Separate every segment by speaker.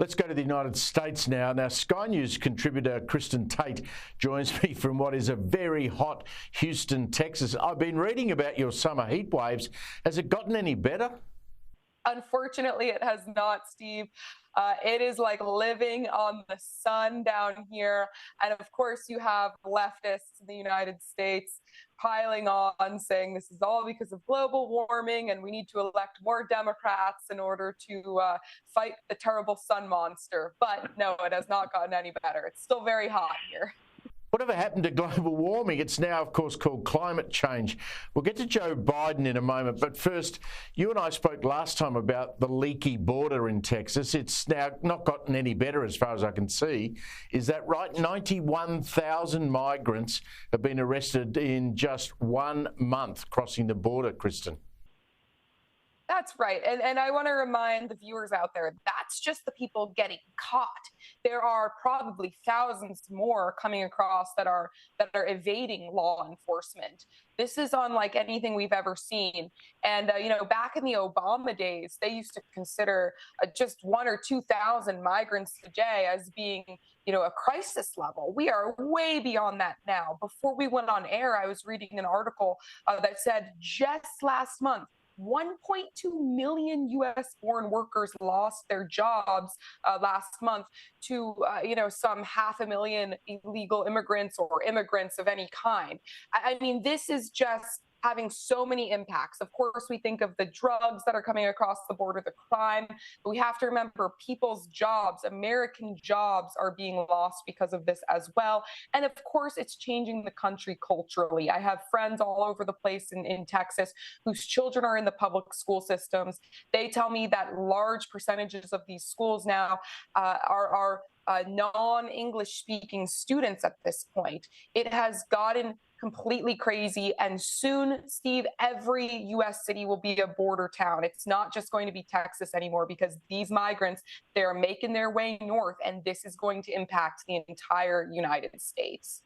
Speaker 1: Let's go to the United States now. Now, Sky News contributor Kristen Tate joins me from what is a very hot Houston, Texas. I've been reading about your summer heat waves. Has it gotten any better?
Speaker 2: Unfortunately, it has not, Steve. It is like living on the sun down here. And of course, you have leftists in the United States piling on, saying this is all because of global warming and we need to elect more Democrats in order to fight the terrible sun monster. But no, it has not gotten any better. It's still very hot here.
Speaker 1: Whatever happened to global warming? It's now, of course, called climate change. We'll get to Joe Biden in a moment. But first, you and I spoke last time about the leaky border in Texas. It's now not gotten any better as far as I can see. Is that right? 91,000 migrants have been arrested in just 1 month crossing the border, Kristen.
Speaker 2: That's right. And I want to remind the viewers out there, that's just the people getting caught. There are probably thousands more coming across that are evading law enforcement. This is unlike anything we've ever seen. And, back in the Obama days, they used to consider just 1,000 or 2,000 migrants a day as being, a crisis level. We are way beyond that now. Before we went on air, I was reading an article that said just last month, 1.2 million U.S.-born workers lost their jobs last month to, some 500,000 illegal immigrants or immigrants of any kind. I mean, this is just having so many impacts. Of course, we think of the drugs that are coming across the border, the crime, but we have to remember people's jobs, American jobs are being lost because of this as well. And of course, it's changing the country culturally. I have friends all over the place in Texas whose children are in the public school systems. They tell me that large percentages of these schools now are non-English speaking students at this point. It has gotten completely crazy. And soon, Steve, every U.S. city will be a border town. It's not just going to be Texas anymore because these migrants, they're making their way north, and this is going to impact the entire United States.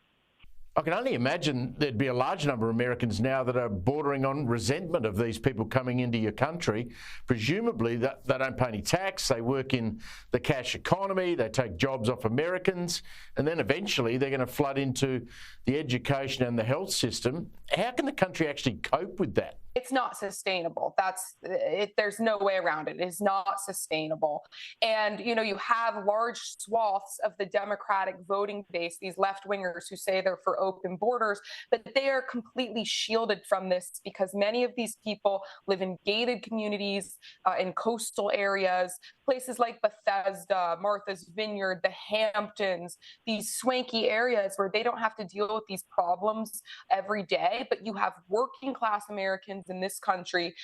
Speaker 1: I can only imagine there'd be a large number of Americans now that are bordering on resentment of these people coming into your country. Presumably, that they don't pay any tax, they work in the cash economy, they take jobs off Americans, and then eventually they're going to flood into the education and the health system. How can the country actually cope with that?
Speaker 2: It's not sustainable. That's it. There's no way around it. It is not sustainable. And, you have large swaths of the Democratic voting base, these left wingers who say they're for open borders, but they are completely shielded from this because many of these people live in gated communities, in coastal areas, places like Bethesda, Martha's Vineyard, the Hamptons, these swanky areas where they don't have to deal with these problems every day. But you have working class Americans in this country,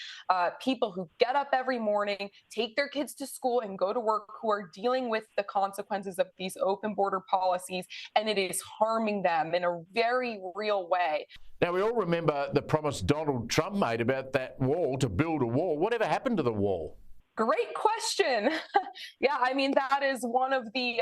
Speaker 2: people who get up every morning, take their kids to school and go to work, who are dealing with the consequences of these open border policies, and it is harming them in a very real way.
Speaker 1: Now, we all remember the promise Donald Trump made about that wall, to build a wall. Whatever happened to the wall?
Speaker 2: Great question. Yeah, I mean, that is one of the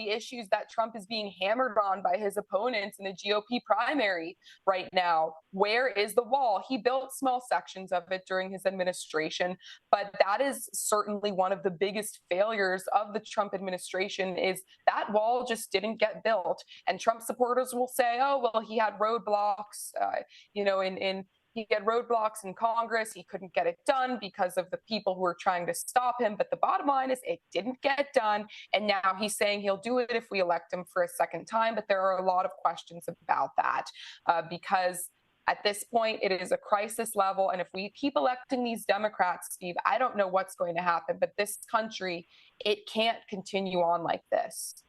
Speaker 2: issues that Trump is being hammered on by his opponents in the GOP primary right now. Where is the wall? He built small sections of it during his administration, but that is certainly one of the biggest failures of the Trump administration is that wall just didn't get built. And Trump supporters will say, oh, well, he had roadblocks, he had roadblocks in Congress. He couldn't get it done because of the people who were trying to stop him. But the bottom line is it didn't get done. And now he's saying he'll do it if we elect him for a second time. But there are a lot of questions about that because at this point, it is a crisis level. And if we keep electing these Democrats, Steve, I don't know what's going to happen. But this country, it can't continue on like this.